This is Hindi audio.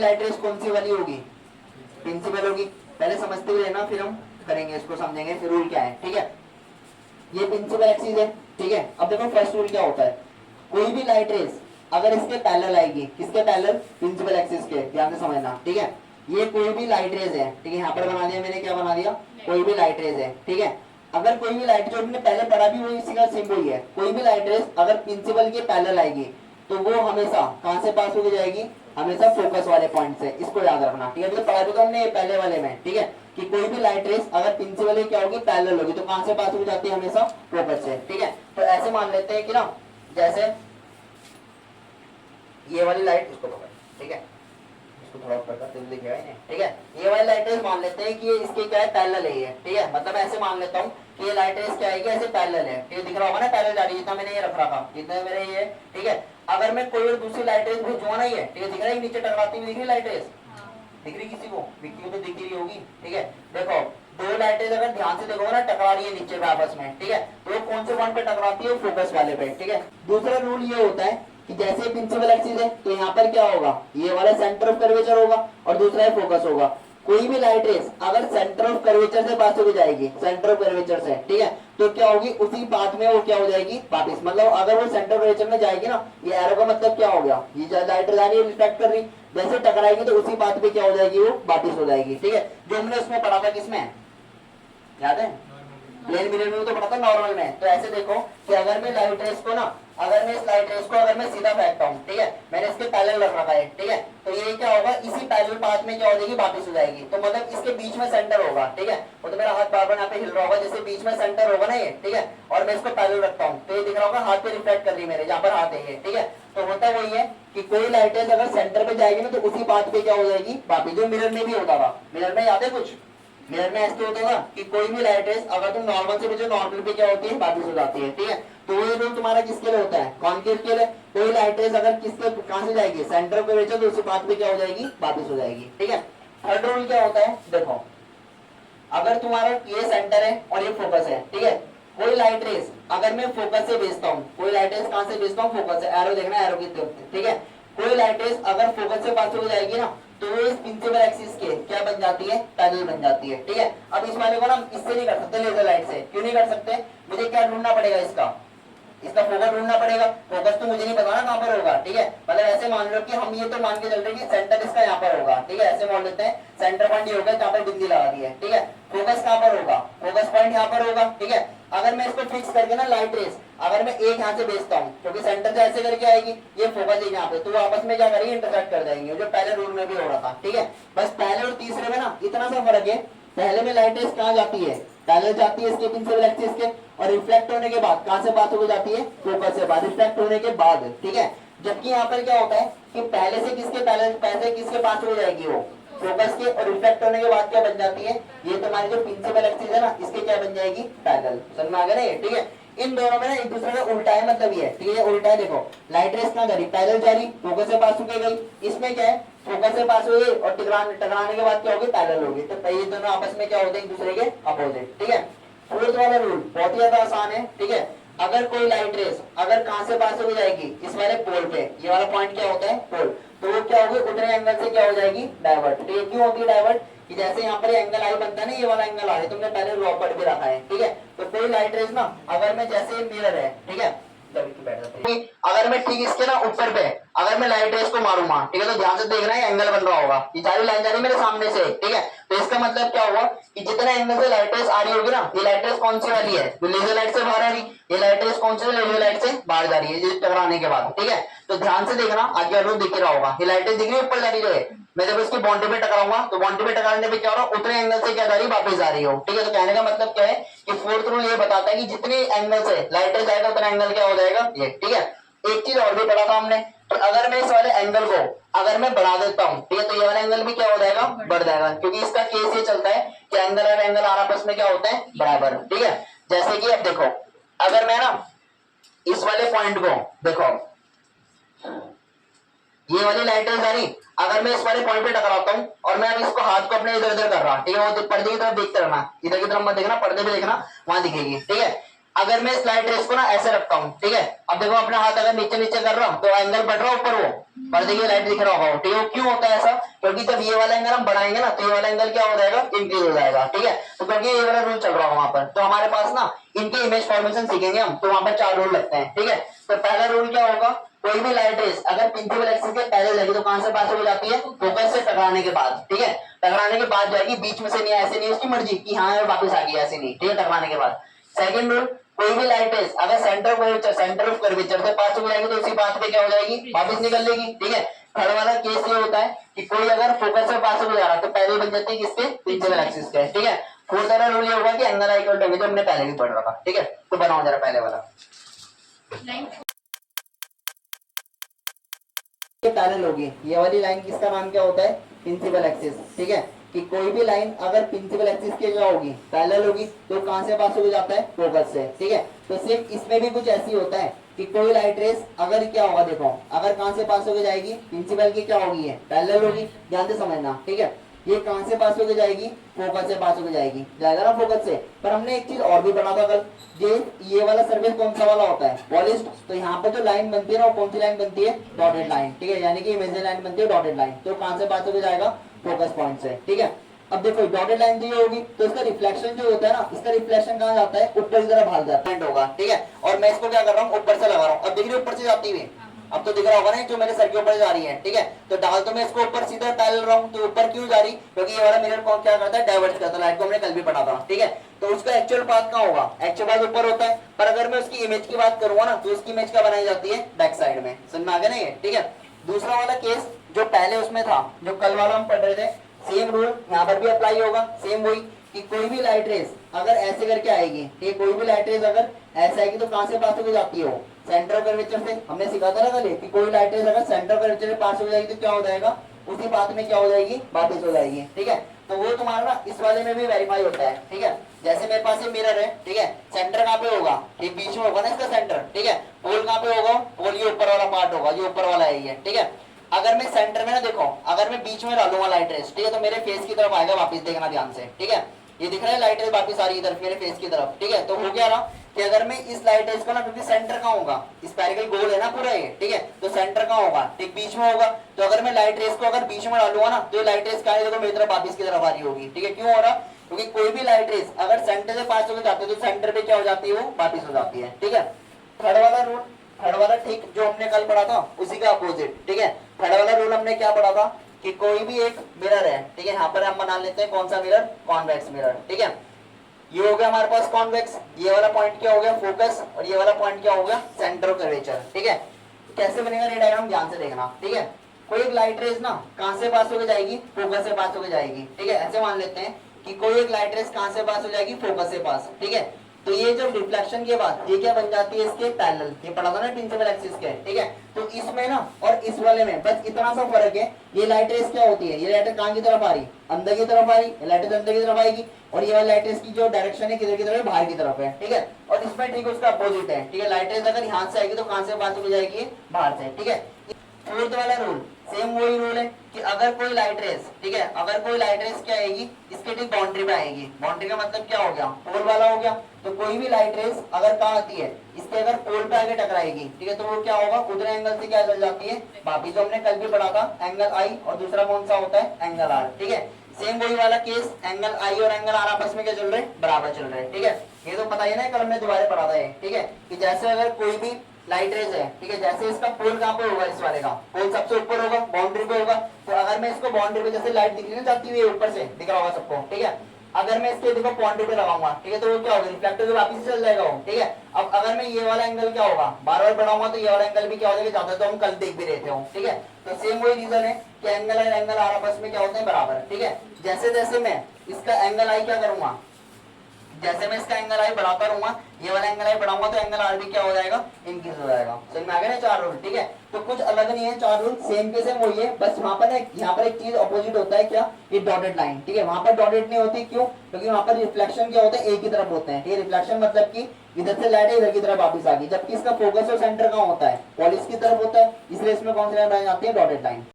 लाइट रेस कौन सी वाली होगी, प्रिंसिपल होगी। पहले समझते हुए रहना, फिर हम करेंगे इसको, समझेंगे फिर रूल क्या है। ठीक है, ये प्रिंसिपल एक्सिस है। ठीक है, अब देखो फर्स्ट रूल क्या होता है, कोई भी लाइट रेस अगर इसके पैरेलल आएगी, किसके पैरेलल, प्रिंसिपल एक्सिस के, ध्यान से समझना। ठीक है, ये कोई भी लाइट रेस है, ठीक है, यहाँ पर बना दिया मैंने, क्या बना दिया, कोई भी लाइट रेस है। ठीक है, अगर कोई भी लाइट, जो हमने पहले पढ़ा भी वही इसी का सेम वही है, कोई भी लाइट रेस अगर प्रिंसिपल के पैरेलल आएगी तो वो हमेशा कहां से पास होकर जाएगी, हमेशा फोकस वाले पॉइंट से, इसको याद रखना। ठीक है, तो पढ़ा भी तो हमने पहले वाले में। ठीक है, कि कोई भी लाइट रेस अगर प्रिंसिपल की क्या होगी, पैरेलल होगी, तो कहां से पास हो जाती है, हमेशा फोकस से। ठीक है, तो ऐसे मान लेते हैं कि ना, जैसे ये वाली लाइट, इसको पकड़, ठीक है, इसको थोड़ा ऊपर करते हुए दिखेगा ही नहीं। ठीक है, ये वाली लाइट रेस मान लेते हैं कि ये इसके क्या है, पैरेलल है ये। ठीक है, मतलब ऐसे मान लेता हूँ कि ये लाइट रेस क्या आएगी, ऐसे पैरेलल है। ठीक है, दिख रहा होगा ना, पैरेलल जा रही है, जितना मैंने ये रख रखा, जितना मेरे ये। ठीक है, अगर मैं कोई और दूसरी लाइट रेस भेजूंगा ना, ये ठीक है, दिख रहा है नीचे टकराती हुई, दिख रही लाइट रेस, दिख रही किसी को, विक्की को तो दिख रही होगी। ठीक है, देखो दो लाइटें अगर ध्यान से देखोगे ना, टकरा रही है नीचे पे आपस में। ठीक है, तो कौन से पॉइंट पे टकराती है, फोकस वाले पे। ठीक है, दूसरा रूल ये होता है कि जैसे प्रिंसिपल एक्सिस है तो यहाँ पर क्या होगा, ये वाला सेंटर ऑफ कर्वेचर होगा और दूसरा है फोकस होगा। कोई भी लाइट रेस अगर सेंटर ऑफ कर्वेचर से पास हो जाएगी, सेंटर ऑफ कर्वेचर से, ठीक है, तो क्या होगी, उसी पाथ में वो क्या हो जाएगी, वापिस, मतलब अगर वो सेंटर ऑफ कर्वेचर में जाएगी ना, ये एरो का मतलब क्या हो गया, ये लाइट जा रही है, रिफ्लेक्ट कर रही, जैसे टकराएगी तो उसी पाथ पे क्या हो जाएगी, वो वापिस हो जाएगी। ठीक है, जो हमने उसमें पढ़ा था, किसमें याद है, प्लेन मिरर में तो पढ़ा था, नॉर्मल में। तो ऐसे देखो कि अगर मैं लाइट रेस को ना, अगर मैं इस लाइट रेस को अगर मैं सीधा फेंकता हूँ, ठीक है, मैंने इसके पैरेलल रख रखा है। ठीक है, तो ये क्या होगा, इसी पैरेलल पाथ में क्या हो जाएगी, वापस हो जाएगी। तो मतलब इसके बीच में सेंटर होगा। ठीक है, वो तो मेरा हाथ बार बार यहाँ पे हिल रहा होगा, जैसे बीच में सेंटर होगा ना ये। ठीक है, और मैं इसको पैरेलल रखता हूँ तो ये दिख रहा होगा, हाथ पे रिफ्लेक्ट कर रही है मेरे, जहाँ पर हाथ है ये। ठीक है, तो होता वही है कि कोई लाइट रेस अगर सेंटर पे जाएगी ना, तो उसी पाथ पे क्या हो जाएगी, वापिस, जो मिरर में भी होता था। मिरर में याद है कुछ, मिरर में ऐसे होता है कि कोई भी लाइट रेस अगर तुम नॉर्मल से भेजो, नॉर्मल पे क्या होती है, वापस हो जाती है। ठीक है, तो ये रूल तुम्हारा किसके लिए होता है, कॉन्केव के लिए। कोई लाइट रेस अगर किसके कहां से जाएगी, सेंटर पे भेजो तो उसी पाथ पे क्या हो जाएगी, वापस हो जाएगी। ठीक है, थर्ड रूल क्या होता है, देखो अगर तुम्हारा ये सेंटर है और ये फोकस है, ठीक है, कोई लाइट रेस अगर मैं फोकस से भेजता हूँ, कोई लाइट रेस कहां से भेजता हूँ, फोकस से, एरो देखना, एरो की तरफ। ठीक है, कोई लाइट रेस अगर फोकस से पास हो जाएगी ना, तो वो इस प्रिंसिपल एक्सिस के क्या बन जाती है, पैरेलल बन जाती है। ठीक है, अब इस वाले को ना इससे नहीं कर सकते, लेजर लाइट से। क्यों नहीं कर सकते, मुझे क्या ढूंढना पड़ेगा, इसका फोकस ढूंढना पड़ेगा। फोकस तो मुझे नहीं पता ना कहां पर होगा। ठीक है, मतलब ऐसे मान लो कि हम ये तो मान के चल रहे हैं कि सेंटर इसका यहाँ पर होगा। ठीक है, ऐसे मान लेते हैं सेंटर पॉइंट ये होगा, जहाँ पर बिंदी लगा दी है। ठीक है, फोकस कहां पर होगा, फोकस पॉइंट यहाँ पर होगा। ठीक है, अगर मैं इसको फिक्स करके ना लाइट रेस अगर मैं एक यहाँ से भेजता हूँ, क्योंकि सेंटर से ऐसे करके आएगी, ये फोकस है यहाँ पे, तो आपस में क्या करेंगे, इंटरसेक्ट कर जाएंगे, जो पहले रूल में भी हो रहा था। ठीक है, बस पहले और तीसरे में ना इतना सा फर्क है, पहले में लाइट रेस कहाँ जाती है, पैरेलल जाती है इसके प्रिंसिपल एक्सिस के, और रिफ्लेक्ट होने के बाद कहां से पास हो जाती है, फोकस से बाद, रिफ्लेक्ट होने के बाद। ठीक है, जबकि यहाँ पर क्या होता है कि पहले से किसके पैरेलल, पहले किसके पास हो जाएगी, वो फोकस के, और रिफ्लेक्ट होने के बाद क्या बन जाती है, ये तुम्हारी जो प्रिंसिपल एक्सिस है ना, इसके क्या बन जाएगी, पैरेलल। समझ में आ गया ना ये। ठीक है, इन दोनों में ना एक दूसरे का उल्टा है, मतलब ये। ठीक है, उल्टा है, देखो लाइट रेस कहां जा रही, पैरेलल जा रही, फोकस से पास होके गई। इसमें क्या है, फोकस से पास हुई और टकराने के बाद क्या होगी, पैरेलल होगी। तो ये दोनों आपस में क्या होते हैं, एक दूसरे के अपोजिट। ठीक है, फोर्थ वाला रूल बहुत ही ज्यादा आसान है। ठीक है, अगर कोई लाइट रेस अगर कहां से पास हो जाएगी, इस वाले पोल पे, ये वाला पॉइंट क्या होता है, पोल, तो वो क्या होगी, उतने एंगल से क्या हो जाएगी, डाइवर्ट। तो ये क्यों होती है डाइवर्ट, कि जैसे यहाँ पर एंगल आई बनता है ना, ये वाला एंगल आ है, तुमने पहले ड्रॉ पढ़ भी रखा है। ठीक है, तो कोई लाइट रेस ना अगर मैं, जैसे मिरर है, ठीक है, अगर मैं ठीक इसके ना ऊपर पे अगर मैं लाइट रेस को मारूंगा, ठीक है, तो ध्यान से देखना है एंगल बन रहा होगा, ये सारी लाइन जा रही है मेरे सामने से। ठीक है, तो इसका मतलब क्या होगा कि जितने एंगल से लाइट रेस आ रही होगी ना, ये लाइट रेस कौन सी वाली है, जो लेजर लाइट से बाहर आ रही, ये लाइट रेस कौन सी लेजर लाइट से बाहर जा रही है, ये टकराने के बाद। ठीक है, तो ध्यान से देखना, आगे और दिख रहा होगा, ये लाइट रेस दिख रही है ऊपर जा रही है, मैं जब इसकी बाउंड्री पे टकराऊंगा तो बाउंड्री पे टकराने पे क्या हो रहा है, उतने एंगल से क्या जा रही है, वापस जा रही हो। ठीक है, तो कहने का मतलब क्या है कि फोर्थ रूल ये बताता है कि जितने एंगल से लाइट रेस आएगा उतना एंगल क्या हो जाएगा, ये। ठीक है, एक चीज और भी पढ़ा था हमने कि अगर मैं इस वाले एंगल को अगर मैं बढ़ा देता हूँ, ठीक है, तो ये वाला एंगल भी क्या हो जाएगा, बढ़ जाएगा, क्योंकि इसका केस ये चलता है कि एंगल और एंगल आपस में क्या होते हैं, बराबर। ठीक है, जैसे कि अब देखो, अगर मैं ना इस वाले पॉइंट को देखो, ये वाली लाइट रेस आ रही, अगर मैं इस वाले पॉइंट पे टकराता हूँ और मैं अब इसको हाथ को अपने इधर उधर कर रहा, ठीक है, वो पर्दे की तरफ देखते रहना, इधर की तरफ मत देखना, पर्दे पे देखना, वहां दिखेगी। ठीक है, अगर मैं इस लाइट रेस को ना ऐसे रखता हूँ, ठीक है, अब देखो अपना हाथ अगर नीचे नीचे कर रहा हूँ तो एंगल बढ़ रहा है ऊपर, वो पर देखिए लाइट दिख रहा होगा, ठीक है। क्यों होता है ऐसा? क्योंकि जब ये वाला एंगल हम बढ़ाएंगे ना तो ये वाला एंगल क्या हो जाएगा, इंक्रीज हो जाएगा, ठीक है। तो क्योंकि ये वाला रूल चल रहा होगा वहां पर, तो हमारे पास ना इनके इमेज फॉर्मेशन सीखेंगे हम, तो वहां पर 4 रूल लगते हैं, ठीक है। तो पहला रूल क्या होगा, कोई भी लाइट रेस अगर प्रिंसिपल एक्सिस के पहले लगी तो कहां से पास हो जाती है, फोकस से टकराने के बाद, ठीक है। टकराने के बाद जाएगी, बीच में से नहीं, ऐसे नहीं उसकी मर्जी कि हाँ वापस आ गई, ऐसे नहीं, ठीक है, टकराने के बाद। सेकंड रूल, कोई भी लाइट रेस अगर सेंटर ऑफ कर्वेचर से पास हो जाएगी तो उसी पाथ पे क्या हो जाएगी, वापस निकल लेगी, ठीक है। थर्ड वाला केस ये होता है कि कोई अगर फोकस से पास हो जा रहा है तो पहले बन जाती है किसके, प्रिंसिपल एक्सिस के, ठीक है। फोर्थ वाला रूल ये होगा कि एंगल इक्वल टू जो हमने पहले भी पढ़ रखा, ठीक है। तो बनाओ जरा पहले वाला, ये पैरेलल होगी, ये वाली लाइन किसका नाम क्या होता है, प्रिंसिपल एक्सिस, ठीक है। कि कोई भी लाइन अगर प्रिंसिपल एक्सिस के क्या होगी, पैरेलल होगी, तो कहां से पास हो जाता है, फोकस से, ठीक है। तो सिर्फ इसमें भी कुछ ऐसी होता है कि कोई लाइट रेस अगर क्या होगा, देखो अगर कहां से पास होकर जाएगी, प्रिंसिपल की क्या होगी, है पैरेलल होगी, ध्यान से समझना, ठीक है। ये कहां से पास होकर जाएगी, फोकस से पास होकर जाएगी, जाएगा ना फोकस से। पर हमने एक चीज और भी पढ़ा था कल, ये वाला सर्फेस कौन सा वाला होता है, पॉलिश्ड। तो यहाँ पर जो लाइन बनती है ना वो कौन सी लाइन बनती है, डॉटेड लाइन, ठीक है, यानी कि इमेजिनरी लाइन बनती है डॉटेड लाइन। तो कहां से पास होकर जाएगा, फोकस पॉइंट से, ठीक है। अब देखो डॉटेड लाइन जो होगी तो इसका रिफ्लेक्शन जो होता है ना, इसका रिफ्लेक्शन कहाँ जाता है, ऊपर की तरफ भाग जाता है होगा, ठीक है। और मैं इसको क्या कर रहा हूँ, ऊपर से लगा रहा हूँ, अब दिख रही है ऊपर से जाती हुई, अब तो दिख रहा होगा ना जो मेरे सर के ऊपर जा रही है, ठीक है। तो डाल तो मैं इसको ऊपर सीधा डाल रहा हूँ, तो ऊपर क्यों जा रही, क्योंकि ये वाला मिरर कौन क्या करता है, डाइवर्ट करता है लाइट को, हमने कल भी पढ़ा था, ठीक है। तो उसका एक्चुअल पाथ कहाँ होगा, एक्चुअल पाथ ऊपर होता है, पर अगर मैं उसकी इमेज की बात करूंगा ना तो उसकी इमेज क्या बनाई जाती है, बैक साइड में, समझ में आ गया ना ये, ठीक है। दूसरा वाला केस जो पहले उसमें था, जो कल वाला हम पढ़ रहे थे, सेम रूल यहाँ पर भी अप्लाई होगा, सेम वही कि कोई भी लाइट रेस अगर ऐसे करके आएगी, ठीक है, कोई भी लाइट रेस अगर ऐसे आएगी तो कहां से पास होकर जाती है, वो सेंटर कर्वेचर से, हमने सीखा था ना कल कि कोई लाइट रेस अगर सेंटर कर्वेचर से पास हो जाएगी तो क्या हो जाएगा, उसी पाथ में क्या हो जाएगी, वापस हो जाएगी, ठीक है। तो वो तुम्हारा ना इस वाले में भी वेरीफाई होता है, ठीक है। जैसे मेरे पास ये मिरर है, ठीक है, सेंटर कहाँ पे होगा, ये बीच में होगा ना इसका सेंटर, ठीक है। पोल कहाँ पे होगा, पोल ये ऊपर वाला पार्ट होगा, ये ऊपर वाला है ये, ठीक है। अगर मैं सेंटर में ना देखो, अगर मैं बीच में डालूंगा लाइट रेस, ठीक है, तो मेरे फेस की तरफ आएगा, वापस देखना ध्यान से, ठीक है। ये दिख रहा है लाइट रेस वापस आ रही है इधर मेरे फेस की तरफ, ठीक है। तो हो गया ना कि अगर मैं इस लाइट रेस को ना, क्योंकि सेंटर कहाँ होगा, स्फेरिकल गोल है ना पूरा ये, ठीक है, तो सेंटर कहाँ होगा, ठीक बीच में होगा। तो अगर मैं लाइट रेस को अगर बीच में डालूंगा ना तो ये लाइट रेस क्या है, देखो मेरी तरफ वापस की तरफ आ रही होगी, ठीक है। क्यों हो रहा, क्योंकि कोई भी लाइट रेस अगर सेंटर से पास होकर जाती है तो सेंटर पे क्या हो जाती है, वो वापस हो जाती है, ठीक है। थर्ड वाला रूल, थर्ड वाला ठीक जो हमने कल पढ़ा था उसी का अपोजिट, ठीक है। थर्ड वाला रूल हमने क्या पढ़ा था कि कोई भी एक मिरर है, ठीक है, यहाँ पर हम बना लेते हैं कौन सा मिरर, कॉन्वेक्स मिरर, ठीक है। ये हो गया हमारे पास कॉन्वेक्स, ये वाला पॉइंट क्या हो गया, फोकस, और ये वाला पॉइंट क्या हो गया, सेंटर ऑफ कर्वेचर, ठीक है। कैसे बनेगा ये डायग्राम ध्यान से देखना, ठीक है। कोई एक लाइट रेस ना कहां से पास होकर जाएगी, फोकस से पास होकर जाएगी, ठीक है। ऐसे मान लेते हैं कि कोई एक लाइट रेस कहां से पास हो जाएगी, फोकस से पास, ठीक है। तो ये जब रिफ्लेक्शन के बाद ये क्या बन जाती है, इसके पैरेलल, ये पढ़ा था ना प्रिंसिपल एक्सिस के, ठीक है। तो इसमें ना और इस वाले में बस इतना सा फर्क है, ये लाइट रेस क्या होती है, ये लाइट कहां की तरफ आ रही, अंदर की तरफ आ रही, ये लाइट अंदर की तरफ आएगी, और ये वाली लाइट रेस की जो डायरेक्शन है किधर की तरफ है, बाहर की तरफ है, ठीक है। और इसमें ठीक उसका अपोजिट है, ठीक है। लाइट रेस अगर यहाँ से आएगी तो कहां से पास हो जाएगी, बाहर से, ठीक है। फोर्थ वाला रूल सेम वही रूल है कि अगर कोई लाइट रेस, ठीक है, अगर कोई लाइट रेस क्या आएगी, इसके ठीक बाउंड्री पे आएगी, बाउंड्री का मतलब क्या हो गया, पोल वाला हो गया। तो कोई भी लाइट रेस अगर कहाँ आती है, इसके अगर पोल पे आगे टकराएगी, ठीक है, तो वो क्या होगा, उतने एंगल से क्या चल जाती है, वापिस जो हमने कल भी पढ़ा था, एंगल आई, और दूसरा कौन सा होता है, एंगल आर, ठीक है। सेम वही वाला केस, एंगल आई और एंगल आर आपस में क्या चल रहे हैं, बराबर चल रहे हैं, ठीक है। ये तो पता ही ना, कल हमने दोबारा पढ़ा था, ठीक है, कि जैसे अगर कोई भी लाइट रेज है, ठीक है, जैसे इसका पोल कहाँ पे होगा, इस वाले का पोल सबसे ऊपर होगा, बाउंड्री पे होगा। तो अगर मैं इसको बाउंड्री पे, जैसे लाइट दिख रही है जाती हुई ऊपर से, दिख रहा होगा सबको, ठीक है। अगर मैं इसके देखो बाउंड्री पे लगाऊंगा, ठीक है, तो वो क्या होगा, रिफ्लेक्टर जो वापस चल जाएगा वो, ठीक है। अब अगर मैं ये वाला एंगल क्या होगा, बार बार बढ़ाऊंगा तो ये वाला एंगल भी क्या हो जाएगा, ज्यादा तो हम कल देख भी रहते हो, ठीक है। तो सेम वही रीजन है कि एंगल और एंगल आर आपस में क्या होते हैं, बराबर, ठीक है। जैसे जैसे मैं इसका एंगल आई क्या करूंगा, जैसे मैं इसका एंगल आई बढ़ाता रहूंगा, ये वाला एंगल आई बढ़ाऊंगा तो एंगल आर भी क्या हो जाएगा, इंक्रीज हो जाएगा। समझ में आ गया ना चार रूल, ठीक है। तो कुछ अलग नहीं है, चार रूल सेम के सेम वही है, बस वहां पर यहाँ पर एक चीज अपोजिट होता है, क्या, ये डॉटेड लाइन, ठीक है। वहां पर डॉटेड नहीं होती, क्यों, क्योंकि वहां पर रिफ्लेक्शन क्या होता है, एक ही तरफ होते हैं, ये रिफ्लेक्शन मतलब की इधर से लाइट है इधर की तरफ वापस आ गई, जबकि इसका फोकस और सेंटर कहाँ होता है, पॉलिश की तरफ होता है, इसलिए इसमें कौन सी लाइन बनाई जाती है, डॉटेड लाइन।